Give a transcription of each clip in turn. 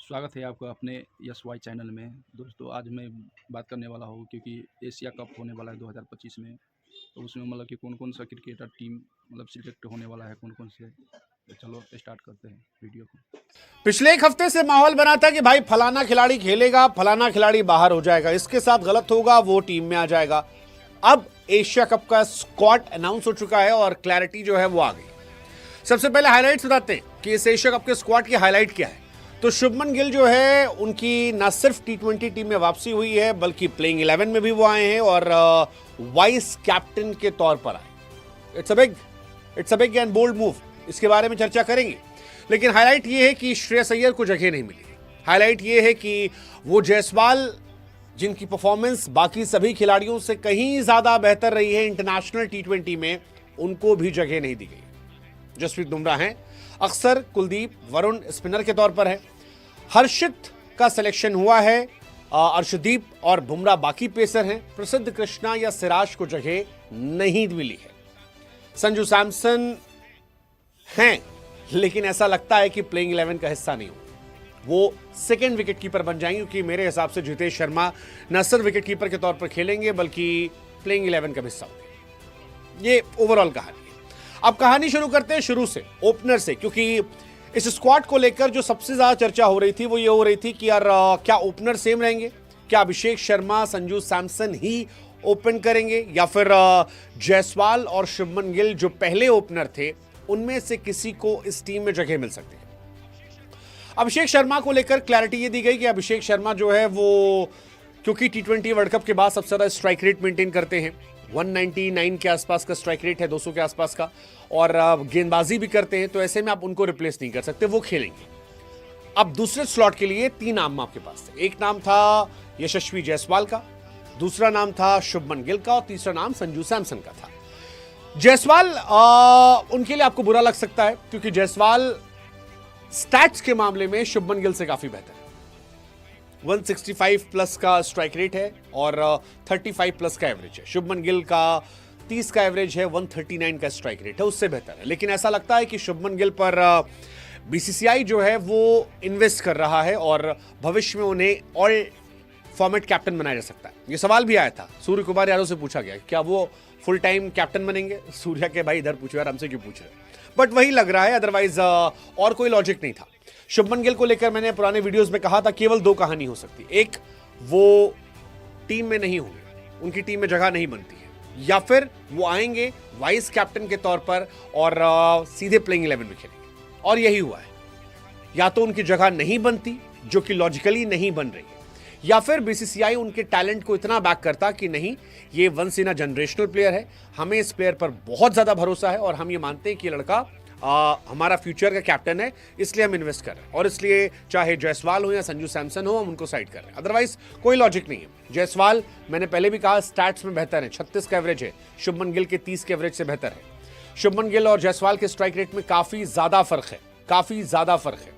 स्वागत है आपका अपने यस वाई चैनल में। दोस्तों आज मैं बात करने वाला हूँ क्योंकि एशिया कप होने वाला है 2025 में। तो उसमें मतलब कि कौन कौन सा क्रिकेटर टीम मतलब सिलेक्ट होने वाला है, कौन कौन से। तो चलो स्टार्ट करते हैं वीडियो को। पिछले एक हफ्ते से माहौल बना था कि भाई फलाना खिलाड़ी खेलेगा, फलाना खिलाड़ी बाहर हो जाएगा, इसके साथ गलत होगा वो टीम में आ जाएगा। अब एशिया कप का स्क्वाड अनाउंस हो चुका है और क्लैरिटी जो है वो आ गई। सबसे पहले हाइलाइट्स बताते हैं कि इस एशिया कप के स्क्वाड की हाईलाइट क्या है। तो शुभमन गिल जो है उनकी न सिर्फ T20 टीम में वापसी हुई है बल्कि प्लेइंग 11 में भी वो आए हैं और वाइस कैप्टन के तौर पर आए। It's a big and bold move, इसके बारे में चर्चा करेंगे। लेकिन हाईलाइट ये है कि श्रेयस अय्यर को जगह नहीं मिली। हाईलाइट ये है कि वो जायसवाल जिनकी परफॉर्मेंस बाकी सभी खिलाड़ियों से कहीं ज्यादा बेहतर रही है इंटरनेशनल T20 में, उनको भी जगह नहीं दी गई। जसप्रीत बुमराह हैं, अक्सर, कुलदीप, वरुण स्पिनर के तौर पर है। हर्षित का सिलेक्शन हुआ है, अर्शदीप और बुमराह बाकी पेसर हैं। प्रसिद्ध कृष्णा या सिराज को जगह नहीं मिली है। संजू सैमसन हैं, लेकिन ऐसा लगता है कि प्लेइंग 11 का हिस्सा नहीं हो। वो सेकेंड विकेट कीपर बन जाएंगे क्योंकि मेरे हिसाब से जितेश शर्मा न सिर्फ विकेट कीपर के तौर पर खेलेंगे बल्कि प्लेइंग 11 का हिस्सा होंगे। ये ओवरऑल कहानी है। अब कहानी शुरू करते हैं शुरू से, ओपनर से, क्योंकि इस स्क्वाड को लेकर जो सबसे ज्यादा चर्चा हो रही थी वो ये हो रही थी कि यार क्या ओपनर सेम रहेंगे, क्या अभिषेक शर्मा, संजू सैमसन ही ओपन करेंगे या फिर जायसवाल और शुभमन गिल जो पहले ओपनर थे उनमें से किसी को इस टीम में जगह मिल सकती है। अभिषेक शर्मा को लेकर क्लैरिटी ये दी गई कि अभिषेक शर्मा जो है वो क्योंकि T20 वर्ल्ड कप के बाद सबसे ज्यादा स्ट्राइक रेट मेंटेन करते हैं, 199 के आसपास का स्ट्राइक रेट है, 200 के आसपास का, और गेंदबाजी भी करते हैं, तो ऐसे में आप उनको रिप्लेस नहीं कर सकते, वो खेलेंगे। अब दूसरे स्लॉट के लिए 3 नाम आपके पास थे। एक नाम था यशस्वी जायसवाल का, दूसरा नाम था शुभमन गिल का और तीसरा नाम संजू सैमसन का था। जायसवाल उनके लिए आपको बुरा लग सकता है क्योंकि जायसवाल स्टैट्स के मामले में शुभमन गिल से काफी बेहतर है। 165 प्लस का स्ट्राइक रेट है और 35 प्लस का एवरेज है। शुभमन गिल का 30 का एवरेज है, 139 का स्ट्राइक रेट है, उससे बेहतर है। लेकिन ऐसा लगता है कि शुभमन गिल पर बीसीसीआई जो है वो इन्वेस्ट कर रहा है और भविष्य में उन्हें ऑल फॉर्मेट कैप्टन बनाया जा सकता है। ये सवाल भी आया था, सूर्य कुमार यादव से पूछा गया क्या वो फुल टाइम कैप्टन बनेंगे। सूर्या के भाई इधर पूछो यार, हमसे क्यों पूछ रहे, बट वही लग रहा है, अदरवाइज और कोई लॉजिक नहीं था। शुभमन गिल को लेकर मैंने पुराने वीडियोस में कहा था केवल 2 कहानी हो सकती, एक वो टीम में नहीं होंगे, उनकी टीम में जगह नहीं बनती है, या फिर वो आएंगे वाइस कैप्टन के तौर पर और सीधे प्लेइंग 11 में खेलेंगे। और यही हुआ है, या तो उनकी जगह नहीं बनती जो कि लॉजिकली नहीं बन रही है, या फिर बीसीसीआई उनके टैलेंट को इतना बैक करता कि नहीं ये once in a generational player है, हमें इस प्लेयर पर बहुत ज्यादा भरोसा है और हम ये मानते हैं कि ये लड़का हमारा फ्यूचर का कैप्टन है, इसलिए हम इन्वेस्ट कर रहे हैं और इसलिए चाहे जायसवाल हो या संजू सैमसन हो हम उनको साइड कर रहे हैं। अदरवाइज कोई लॉजिक नहीं है। जायसवाल मैंने पहले भी कहा स्टैट्स में बेहतर है, 36 का एवरेज है, शुभमन गिल के 30 के एवरेज से बेहतर है। शुभमन गिल और जायसवाल के स्ट्राइक रेट में काफी ज्यादा फर्क है, काफी ज्यादा फर्क है।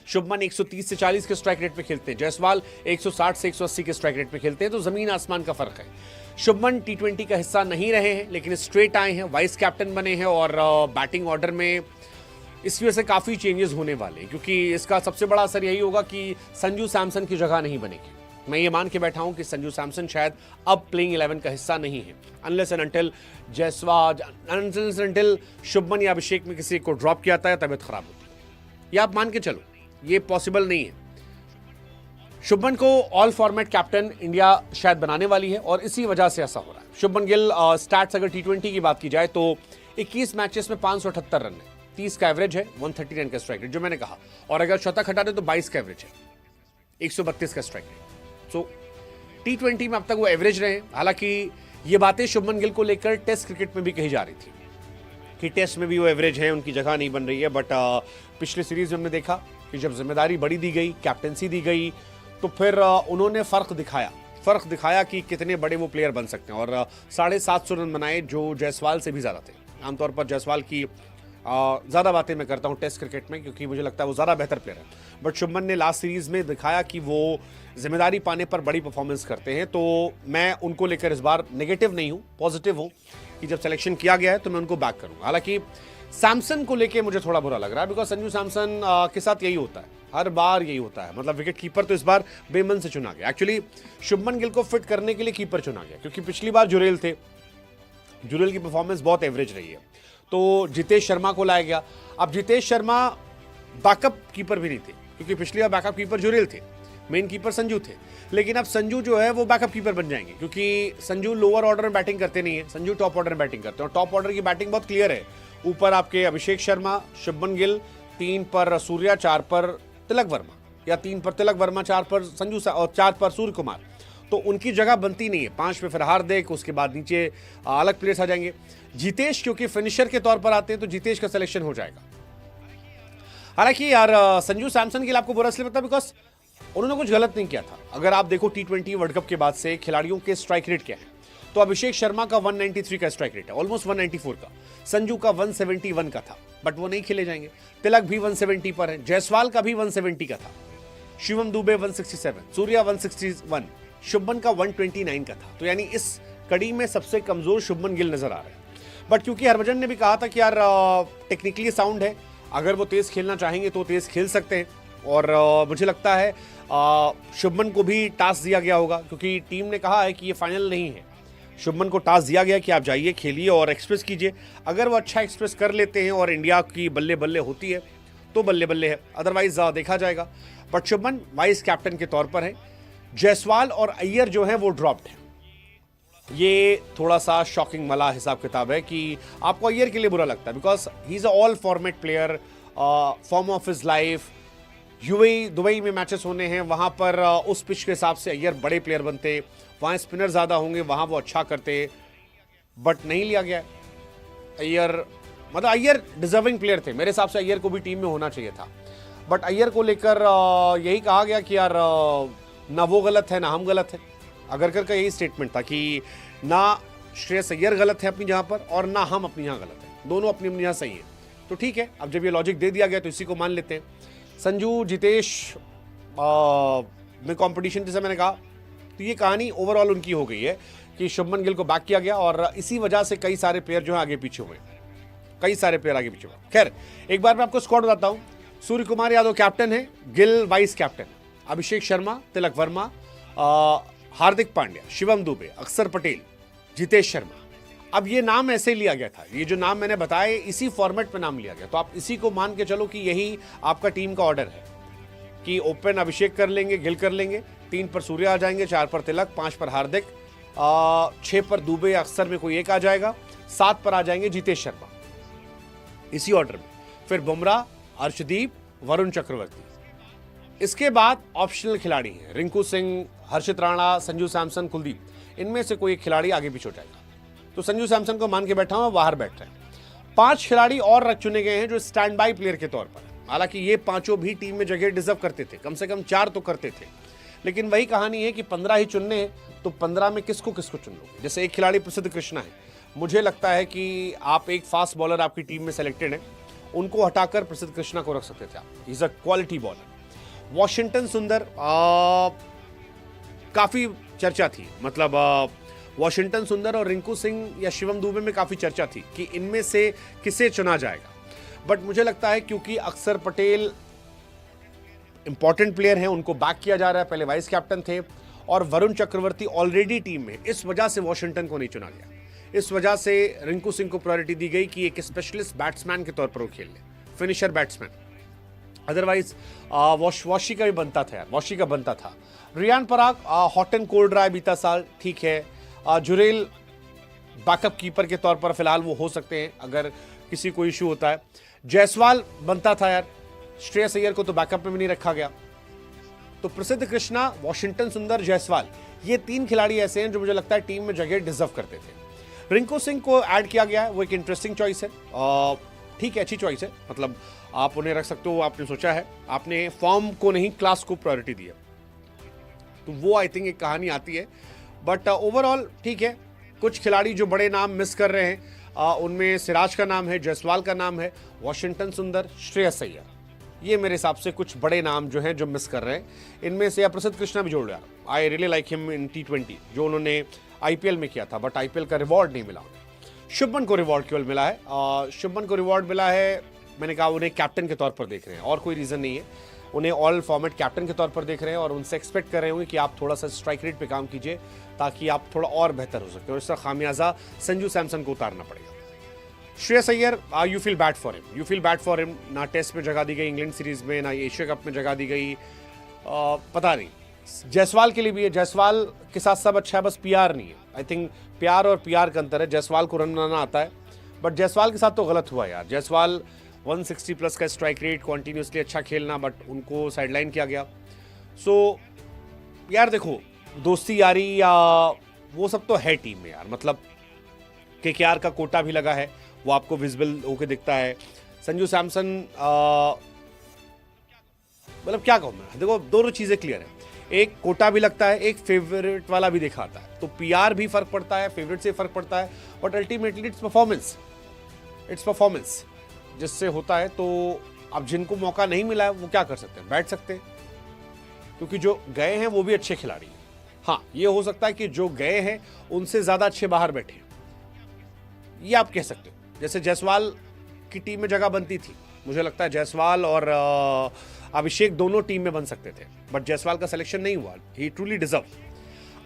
शुभमन 130 से 40 के स्ट्राइक रेट पे खेलते हैं, जायसवाल 160 से 180 के स्ट्राइक रेट पे खेलते हैं, तो जमीन आसमान का फर्क है। शुभमन T20 का हिस्सा नहीं रहे हैं लेकिन स्ट्रेट आए हैं, वाइस कैप्टन बने हैं और बैटिंग ऑर्डर में इस वजह से काफी चेंजेस होने वाले हैं क्योंकि इसका सबसे बड़ा असर यही होगा कि संजू सैमसन की जगह नहीं बनेगी। मैं ये मान के बैठा हूं कि संजू सैमसन शायद अब प्लेइंग 11 का हिस्सा नहीं है, unless and until Jaiswal, unless and until Shubman या अभिषेक में किसी को ड्रॉप किया था या तबियत खराब होती है, या आप मान के चलो ये पॉसिबल नहीं है। शुभमन को ऑल फॉर्मेट कैप्टन इंडिया शायद बनाने वाली है और इसी वजह से ऐसा हो रहा है। शुभमन गिल स्टैट्स अगर T20 की बात की जाए तो 21 मैचेस में 578 रन है, 30 का एवरेज है, 139 का स्ट्राइक रेट जो मैंने कहा, और अगर शतक हटा दे तो 22 का एवरेज है, 132 का स्ट्राइक रेट। सो T20 में अब तक वो एवरेज रहे। हालांकि ये बातें शुभमन गिल को लेकर टेस्ट क्रिकेट में भी कही जा रही थी कि टेस्ट में भी वो एवरेज है, उनकी जगह नहीं बन रही है, बट पिछले सीरीज में हमने देखा कि जब जिम्मेदारी बड़ी दी गई, कैप्टनसी दी गई, तो फिर उन्होंने फर्क दिखाया कि कितने बड़े वो प्लेयर बन सकते हैं और 750 रन बनाए जो जायसवाल से भी ज़्यादा थे। आमतौर पर जायसवाल की ज़्यादा बातें मैं करता हूँ टेस्ट क्रिकेट में क्योंकि मुझे लगता है वो ज़्यादा बेहतर प्लेयर है, बट शुभमन ने लास्ट सीरीज़ में दिखाया कि वो जिम्मेदारी पाने पर बड़ी परफॉर्मेंस करते हैं। तो मैं उनको लेकर इस बार नेगेटिव नहीं हूँ, पॉजिटिव हूँ कि जब सिलेक्शन किया गया है तो मैं उनको बैक करूँगा। हालांकि सैमसन को लेके मुझे थोड़ा बुरा लग रहा है, बिकॉज संजू सैमसन के साथ यही होता है, हर बार यही होता है। मतलब विकेट कीपर तो इस बार बेमन से चुना गया। एक्चुअली शुभमन गिल को फिट करने के लिए कीपर चुना गया, क्योंकि पिछली बार जुरेल थे, जुरेल की परफॉर्मेंस बहुत एवरेज रही है, तो जितेश शर्मा को लाया गया। अब जितेश शर्मा बैकअप कीपर भी नहीं थे, क्योंकि पिछली बार बैकअप कीपर जुरेल थे, मेन कीपर संजू थे। लेकिन अब संजू जो है वो बैकअप कीपर बन जाएंगे, क्योंकि संजू लोअर ऑर्डर में बैटिंग करते नहीं है, संजू टॉप ऑर्डर में बैटिंग करते हैं। और टॉप ऑर्डर की बैटिंग बहुत क्लियर है, ऊपर आपके अभिषेक शर्मा, शुभमन गिल, 3 पर सूर्या, 4 पर तिलक वर्मा, या 3 पर तिलक वर्मा, 4 पर संजू और 4 पर सूर्य कुमार। तो उनकी जगह बनती नहीं है। 5 पे फिर हार्दिक, उसके बाद नीचे अलग प्लेयर्स आ जाएंगे। जितेश क्योंकि फिनिशर के तौर पर आते हैं, तो जितेश का सिलेक्शन हो जाएगा। हालांकि यार संजू सैमसन के लिए आपको बुरा इसलिए लगता है बिकॉज उन्होंने कुछ गलत नहीं किया था। अगर आप देखो T20 वर्ल्ड कप के बाद से खिलाड़ियों के स्ट्राइक रेट क्या है, तो अभिषेक शर्मा का 193 का स्ट्राइक रेट है, ऑलमोस्ट 194 का। संजू का 171 का था, बट वो नहीं खेले जाएंगे। तिलक भी 170 पर है, जायसवाल का भी 170 का था, शिवम दुबे 167, सूर्या 161, शुभमन का 129 का था। तो यानी इस कड़ी में सबसे कमजोर शुभमन गिल नजर आ रहे हैं। बट क्योंकि हरभजन ने भी कहा था कि यार टेक्निकली साउंड है, अगर वो तेज खेलना चाहेंगे तो तेज खेल सकते हैं। और मुझे लगता है शुभमन को भी टास्क दिया गया होगा, क्योंकि टीम ने कहा है कि ये फाइनल नहीं है। शुभमन को टास्क दिया गया कि आप जाइए, खेलिए और एक्सप्रेस कीजिए। अगर वो अच्छा एक्सप्रेस कर लेते हैं और इंडिया की बल्ले बल्ले होती है तो बल्ले बल्ले है, अदरवाइज देखा जाएगा। बट शुभमन वाइस कैप्टन के तौर पर है। जायसवाल और अय्यर जो है वो ड्रॉप्ड है। ये थोड़ा सा शॉकिंग वाला हिसाब किताब है कि आपको अय्यर के लिए बुरा लगता है, because he is a all format player, form of his life. UAE Dubai में मैचेस होने हैं, वहां पर उस पिच के हिसाब से अय्यर बड़े प्लेयर बनते, वहां स्पिनर ज्यादा होंगे, वहां वो अच्छा करते, बट नहीं लिया गया। अय्यर मतलब अय्यर डिजर्विंग प्लेयर थे, मेरे हिसाब से अय्यर को भी टीम में होना चाहिए था। बट अय्यर को लेकर यही कहा गया कि यार ना वो गलत है ना हम गलत है। अगरकर का यही स्टेटमेंट था कि ना श्रेयस अय्यर गलत है अपनी जगह पर, और ना हम अपनी जगह गलत है, दोनों अपनी अपनी जगह सही है। तो ठीक है, अब जब ये लॉजिक दे दिया गया तो इसी को मान लेते हैं। संजू जितेश में कंपटीशन, जैसे मैंने कहा, तो ये कहानी ओवरऑल उनकी हो गई है कि शुभमन गिल को बैक किया गया, और इसी वजह से कई सारे प्लेयर जो है आगे पीछे हुए, कई सारे प्लेयर आगे पीछे हुए। खैर, एक बार मैं आपको स्क्वाड बताता हूं। सूर्य कुमार यादव कैप्टन है, गिल वाइस कैप्टन, अभिषेक शर्मा, तिलक वर्मा, हार्दिक पांड्या, शिवम दुबे, अक्षर पटेल, जितेश शर्मा। अब ये नाम ऐसे लिया गया था, ये जो नाम मैंने बताए इसी फॉर्मेट में नाम लिया गया, तो आप इसी को मान के चलो कि यही आपका टीम का ऑर्डर है कि ओपन अभिषेक कर लेंगे, गिल कर लेंगे, 3 पर सूर्य आ जाएंगे, 4 पर तिलक, 5 पर हार्दिक, 6 पर दुबे, अक्षर में कोई एक आ जाएगा, 7 पर आ जाएंगे जितेश शर्मा, इसी ऑर्डर में। फिर बुमराह, अर्शदीप, वरुण चक्रवर्ती। इसके बाद ऑप्शनल खिलाड़ी हैं, रिंकू सिंह, हर्षित राणा, संजू सैमसन, कुलदीप। इनमें से कोई एक खिलाड़ी आगे पीछे हो जाएगा। तो संजू सैमसन को मान के बैठा हूं, बाहर बैठ रहे हैं। 5 खिलाड़ी और चुने गए हैं जो स्टैंड बाय प्लेयर के तौर पर। हालांकि ये 5 भी टीम में जगह डिजर्व करते थे, कम से कम 4 तो करते थे, लेकिन वही कहानी है कि 15 ही चुनने हैं, तो 15 में किसको किसको चुन लोगे। जैसे एक खिलाड़ी प्रसिद्ध कृष्णा है, मुझे लगता है कि आप एक फास्ट बॉलर आपकी टीम में सेलेक्टेड है, उनको हटाकर प्रसिद्ध कृष्णा को रख सकते थे आप। Is a quality bowler. Washington सुंदर, काफी चर्चा थी, मतलब वॉशिंगटन सुंदर और रिंकू सिंह या शिवम दुबे में काफी चर्चा थी कि इनमें से किसे चुना जाएगा। बट मुझे लगता है क्योंकि अक्षर पटेल इंपॉर्टेंट प्लेयर हैं, उनको बैक किया जा रहा है, पहले वाइस कैप्टन थे, और वरुण चक्रवर्ती ऑलरेडी टीम में, इस वजह से वॉशिंगटन को नहीं चुना गया। इस वजह से रिंकू सिंह को प्रायोरिटी दी गई कि एक स्पेशलिस्ट बैट्समैन के तौर पर वो खेल ले, फिनिशर बैट्समैन। अदरवाइज वॉशी का भी बनता था यार, वॉशी का बनता था। Riyan Parag hot and cold रहा है बीता साल, ठीक है। जुरेल बैकअप कीपर के तौर पर फिलहाल वो हो सकते हैं अगर किसी को इशू होता है। जायसवाल बनता था यार, श्रेयस अय्यर को तो बैकअप में भी नहीं रखा गया। तो प्रसिद्ध कृष्णा, वॉशिंगटन सुंदर, जायसवाल, ये 3 खिलाड़ी ऐसे हैं जो मुझे लगता है टीम में जगह डिजर्व करते थे। रिंकू सिंह को ऐड किया गया है, वो एक इंटरेस्टिंग चॉइस है, ठीक है, अच्छी चॉइस है, मतलब आप उन्हें रख सकते हो, आपने सोचा है, आपने फॉर्म को नहीं क्लास को प्रायोरिटी दी है, तो वो आई थिंक एक कहानी आती है। बट ओवरऑल ठीक है। कुछ खिलाड़ी जो बड़े नाम मिस कर रहे हैं, उनमें सिराज का नाम है, जायसवाल का नाम है, वॉशिंगटन सुंदर, श्रेयस अय्यर, ये मेरे हिसाब से कुछ बड़े नाम जो हैं जो मिस कर रहे हैं। इनमें से प्रसिद्ध कृष्णा भी जोड़ लिया, I really like him in T20, जो उन्होंने IPL में किया था, बट IPL का रिवॉर्ड नहीं मिला उन्हें। शुभमन को रिवॉर्ड केवल मिला है। शुभमन को रिवॉर्ड मिला है, मैंने कहा उन्हें कैप्टन के तौर पर देख रहे हैं और कोई रीज़न नहीं है। उन्हें ऑल फॉर्मेट कैप्टन के तौर पर देख रहे हैं और उनसे एक्सपेक्ट कर रहे होंगे कि आप थोड़ा सा स्ट्राइक रेट पे काम कीजिए ताकि आप थोड़ा और बेहतर हो सकते हो। इसका खामियाजा संजू सैमसन को उतारना पड़ेगा। Shreyas Iyer, you feel bad for him, you feel bad for him. ना टेस्ट में जगह दी गई इंग्लैंड सीरीज में, ना एशिया कप में जगह दी गई। पता नहीं, जायसवाल के लिए भी है, जायसवाल के साथ सब अच्छा है, बस पीआर नहीं है। आई थिंक प्यार और पीआर का अंतर है। जायसवाल को रन बनाना आता है, बट जायसवाल के साथ तो गलत हुआ यार। जायसवाल 160 प्लस का स्ट्राइक रेट, कॉन्टिन्यूसली अच्छा खेलना, बट उनको साइडलाइन किया गया। सो यार देखो, दोस्ती यारी या वो सब तो है टीम में यार। मतलब केकेआर का कोटा भी लगा है, वो आपको विजिबल होके दिखता है। संजू सैमसन, मतलब क्या कहूँ मैं, देखो दोनों चीज़ें क्लियर है। एक कोटा भी लगता है, एक फेवरेट वाला भी दिखाता है। तो पीआर भी फर्क पड़ता है, फेवरेट से फर्क पड़ता है, बट अल्टीमेटली इट्स परफॉर्मेंस जिससे होता है। तो अब जिनको मौका नहीं मिला है वो क्या कर सकते हैं, बैठ सकते हैं, क्योंकि जो गए हैं वो भी अच्छे खिलाड़ी हैं। हाँ, ये हो सकता है कि जो गए हैं उनसे ज़्यादा अच्छे बाहर बैठे हैं, ये आप कह सकते हो। जैसे जायसवाल की टीम में जगह बनती थी, मुझे लगता है जायसवाल और अभिषेक दोनों टीम में बन सकते थे, बट जायसवाल का सिलेक्शन नहीं हुआ। ही ट्रूली डिजर्व।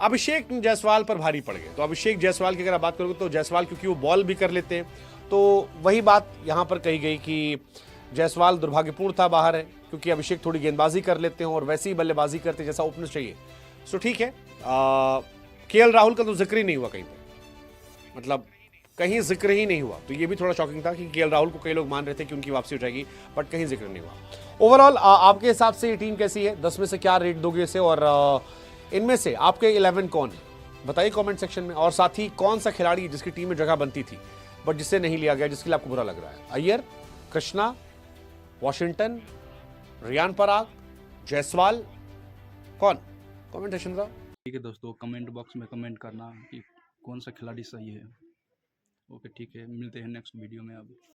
अभिषेक जायसवाल पर भारी पड़ गए। तो अभिषेक जायसवाल की अगर आप बात करोगे तो जायसवाल क्योंकि वो बॉल भी कर लेते हैं, तो वही बात यहाँ पर कही गई कि जायसवाल दुर्भाग्यपूर्ण था बाहर है, क्योंकि अभिषेक थोड़ी गेंदबाजी कर लेते हैं और वैसी ही बल्लेबाजी करते जैसा ओपनर चाहिए। सो ठीक है, केएल राहुल का तो जिक्र ही नहीं हुआ कहीं पर, मतलब कहीं जिक्र ही नहीं हुआ। तो ये भी थोड़ा शॉकिंग था कि केएल राहुल को कई लोग मान रहे थे कि उनकी वापसी हो जाएगी, बट कहीं जिक्र नहीं हुआ। ओवरऑल आपके हिसाब से ये टीम कैसी है, 10 में से क्या रेट दोगे इसे, और इनमें से आपके 11 कौन है बताइए कमेंट सेक्शन में। और साथ ही कौन सा खिलाड़ी जिसकी टीम में जगह बनती थी बट जिसे नहीं लिया गया, जिसके लिए आपको बुरा लग रहा है। अय्यर, कृष्णा, वॉशिंगटन, रियान पराग, जायसवाल, कौन? कमेंट सेक्शन में। ठीक है दोस्तों, कमेंट बॉक्स में कमेंट करना कि कौन सा खिलाड़ी सही है। ओके ठीक है, मिलते हैं नेक्स्ट वीडियो में अब।